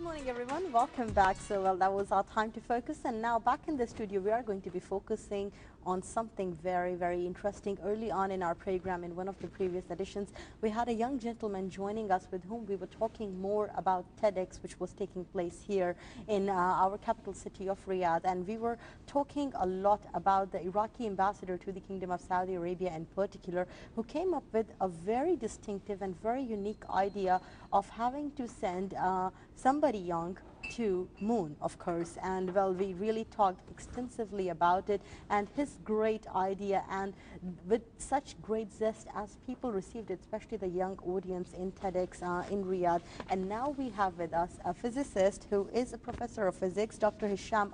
morning, everyone. Welcome back. So, well, that was our time to focus. And now back in the studio, we are going to be focusing on something very, very interesting. Early on in our program, in one of the previous editions, we had a young gentleman joining us with whom we were talking more about TEDx, which was taking place here in our capital city of Riyadh. And we were talking a lot about the Iraqi ambassador to the Kingdom of Saudi Arabia in particular, who came up with a very distinctive and very unique idea of having to send somebody young to moon, of course. And well, we really talked extensively about it and his great idea, and with such great zest as people received it, especially the young audience in TEDx in Riyadh. And now we have with us a physicist who is a professor of physics, Dr. Hisham,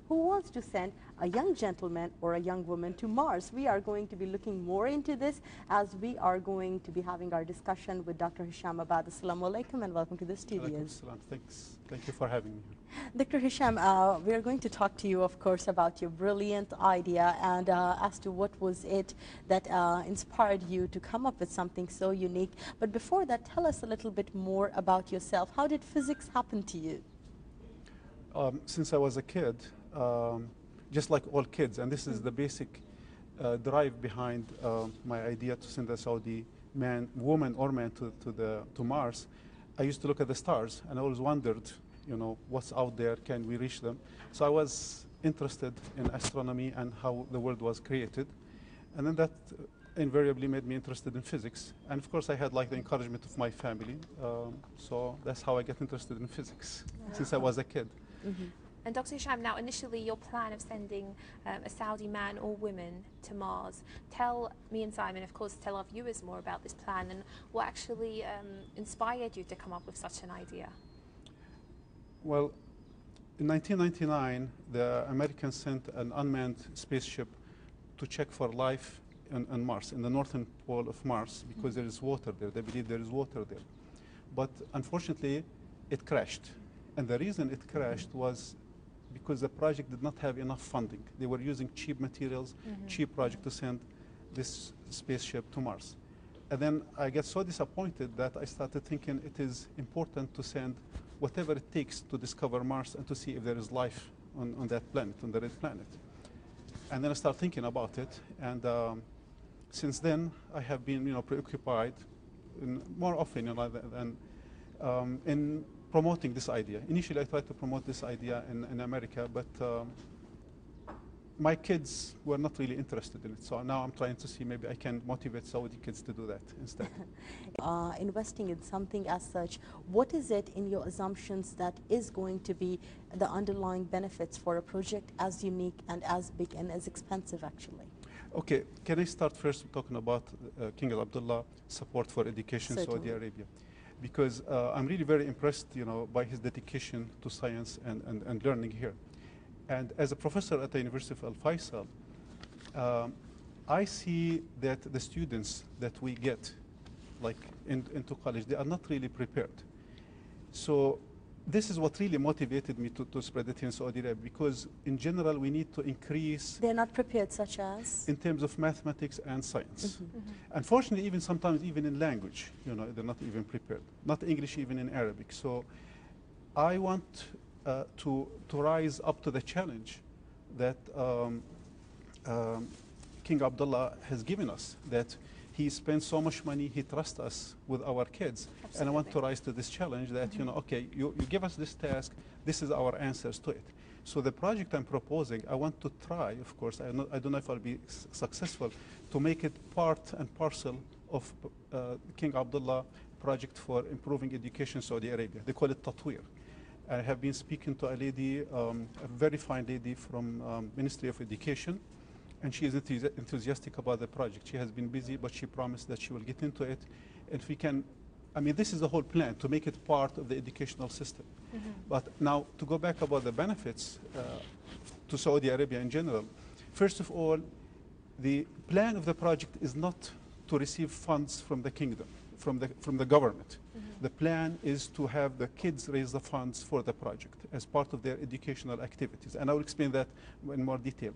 who wants to send a young gentleman or a young woman to Mars. We are going to be looking more into this as we are going to be having our discussion with Dr. Hisham. Assalamu alaikum and welcome to the studios. Thanks. Thank you for having me. Dr. Hisham, we are going to talk to you, of course, about your brilliant idea and as to what was it that inspired you to come up with something so unique. But before that, tell us a little bit more about yourself. How did physics happen to you? Since I was a kid, just like all kids, and this is the basic drive behind my idea to send a Saudi woman or man to Mars. I used to look at the stars and I always wondered, you know, what's out there, can we reach them? So I was interested in astronomy and how the world was created. And then that invariably made me interested in physics. And of course I had like the encouragement of my family. So that's how I got interested in physics since I was a kid. Mm-hmm. And Dr. Hisham, now initially your plan of sending a Saudi man or woman to Mars, tell me and Simon, of course, tell our viewers more about this plan and what actually inspired you to come up with such an idea. Well, in 1999, the Americans sent an unmanned spaceship to check for life on Mars, in the northern pole of Mars, because there is water there. They believe there is water there. But unfortunately, it crashed. And the reason it crashed was because the project did not have enough funding. They were using cheap materials, cheap project to send this spaceship to Mars. And then I got so disappointed that I started thinking it is important to send whatever it takes to discover Mars and to see if there is life on that planet, on the red planet. And then I started thinking about it. And since then, I have been, you know, preoccupied more often, you know, in promoting this idea. Initially, I tried to promote this idea in America, but my kids were not really interested in it. So now I'm trying to see maybe I can motivate Saudi kids to do that instead. Investing in something as such, what is it in your assumptions that is going to be the underlying benefits for a project as unique and as big and as expensive, actually? Okay, can I start first talking about King Abdullah support for education in Saudi Arabia? Because I'm really very impressed, you know, by his dedication to science and learning here. And as a professor at the University of Al Faisal, I see that the students that we get, like into college, they are not really prepared. So this is what really motivated me to spread it in Saudi Arabia, because in general we need to increase. They're not prepared, such as? In terms of mathematics and science. Unfortunately, even sometimes even in language, you know, they're not even prepared. Not English, even in Arabic. So I want to rise up to the challenge that King Abdullah has given us, that he spends so much money, he trusts us with our kids. Absolutely. And I want to rise to this challenge that, you know, okay, you give us this task, this is our answers to it. So the project I'm proposing, I want to try, of course, I don't know if I'll be successful, to make it part and parcel of King Abdullah project for improving education in Saudi Arabia. They call it Tatweer. I have been speaking to a lady, a very fine lady from Ministry of Education, and she is enthusiastic about the project. She has been busy, but she promised that she will get into it. And if we can, I mean, this is the whole plan, to make it part of the educational system. But now, to go back about the benefits to Saudi Arabia in general, first of all, the plan of the project is not to receive funds from the kingdom, from the government. The plan is to have the kids raise the funds for the project as part of their educational activities. And I will explain that in more detail.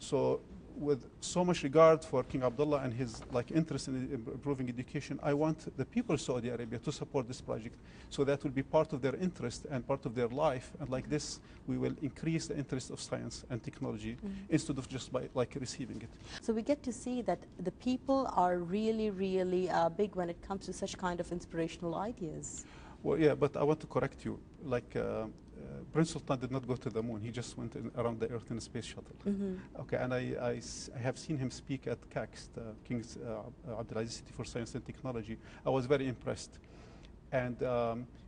So with so much regard for King Abdullah and his like interest in improving education, I want the people of Saudi Arabia to support this project. So that will be part of their interest and part of their life. And like this, we will increase the interest of science and technology instead of just by like receiving it. So we get to see that the people are really, really big when it comes to such kind of inspirational ideas. Well, yeah, but I want to correct you. Like Prince Sultan did not go to the moon. He just went around the Earth in a space shuttle. Okay, and I have seen him speak at KAXT, King's Abdulaziz City for Science and Technology. I was very impressed. And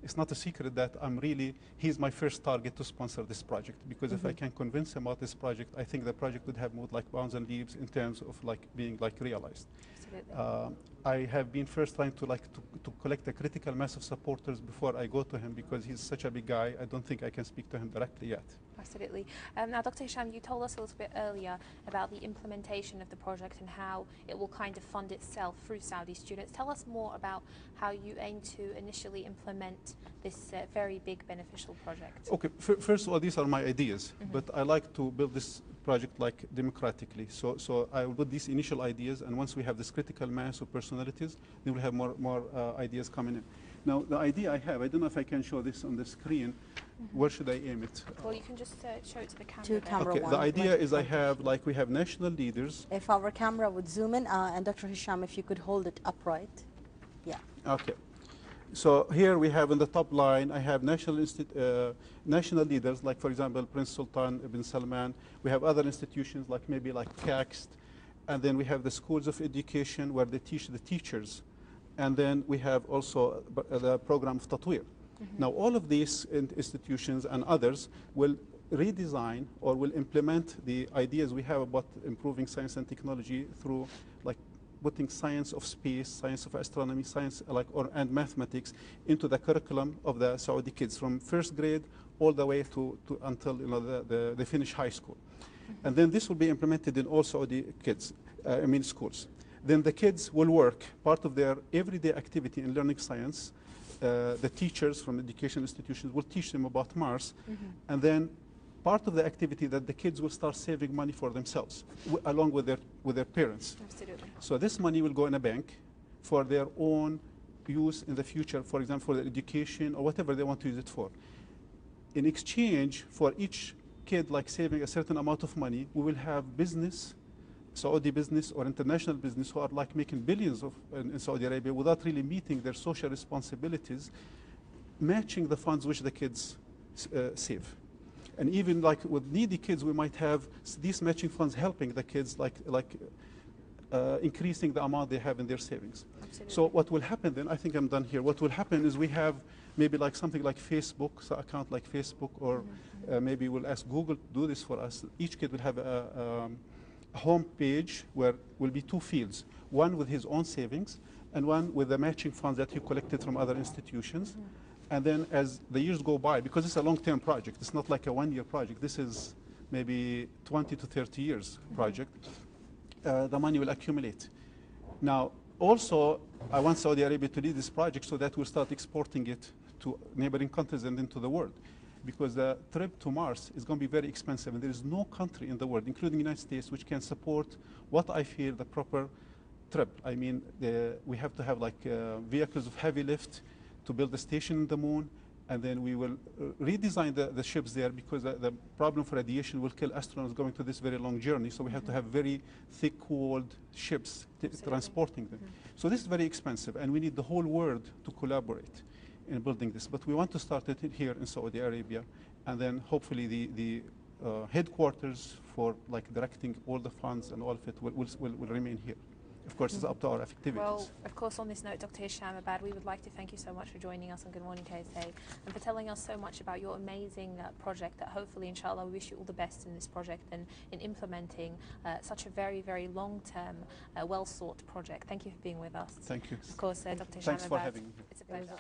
it's not a secret that he's my first target to sponsor this project, because if I can convince him about this project, I think the project would have moved like bounds and leaves in terms of like being like realized. I have been first trying to collect a critical mass of supporters before I go to him, because he's such a big guy. I don't think I can speak to him directly yet. Absolutely. Now, Dr. Hisham, you told us a little bit earlier about the implementation of the project and how it will kind of fund itself through Saudi students. Tell us more about how you aim to initially implement this very big beneficial project. Okay, first of all, these are my ideas, but I like to build this project like democratically. So I will put these initial ideas, and once we have this critical mass of personalities, then we'll have more ideas coming in. Now, the idea I have, I don't know if I can show this on the screen. Where should I aim it? Well, you can just show it to the camera. To camera Okay, one. the idea is we have national leaders. If our camera would zoom in, and Dr. Hisham, if you could hold it upright. Yeah. Okay. So here we have in the top line, I have national leaders, like for example, Prince Sultan ibn Salman. We have other institutions like maybe like KAXT. And then we have the schools of education where they teach the teachers. And then we have also the program of Tatweer. Now, all of these institutions and others will redesign or will implement the ideas we have about improving science and technology through like putting science of space, science of astronomy, science and mathematics into the curriculum of the Saudi kids from first grade all the way until they finish high school. And then this will be implemented in all Saudi schools. Then the kids will work, part of their everyday activity in learning science. The teachers from education institutions will teach them about Mars. And then part of the activity that the kids will start saving money for themselves, along with their parents. Absolutely. So this money will go in a bank for their own use in the future, for example, for their education or whatever they want to use it for. In exchange for each kid like saving a certain amount of money, we will have business, Saudi business or international business, who are like making billions in Saudi Arabia without really meeting their social responsibilities, matching the funds which the kids save. And even like with needy kids, we might have these matching funds helping the kids increasing the amount they have in their savings. Absolutely. So what will happen then, I think I'm done here. What will happen is we have maybe like something like Facebook, so account like Facebook, or maybe we'll ask Google to do this for us. Each kid will have a home page where will be two fields, one with his own savings and one with the matching funds that he collected from other institutions. And then as the years go by, because it's a long-term project, it's not like a one-year project, this is maybe 20 to 30 years project, the money will accumulate. Now, also, I want Saudi Arabia to lead this project so that we'll start exporting it to neighboring countries and into the world. Because the trip to Mars is going to be very expensive, and there is no country in the world, including the United States, which can support what I feel the proper trip. I mean, we have to have like vehicles of heavy lift to build the station in the moon, and then we will redesign the ships there, because the problem for radiation will kill astronauts going to this very long journey. So we have to have very thick-walled ships transporting them. So this is very expensive, and we need the whole world to collaborate in building this. But we want to start it here in Saudi Arabia, and then hopefully the headquarters for like directing all the funds and all of it will remain here. Of course, it's up to our activities. Well, of course, on this note, Dr. Hisham, we would like to thank you so much for joining us on Good Morning KSA and for telling us so much about your amazing project that hopefully, inshallah, we wish you all the best in this project and in implementing such a very, very long-term, well-sought project. Thank you for being with us. Thank you. Of course, Dr. Hisham, thanks for having me. it's a pleasure.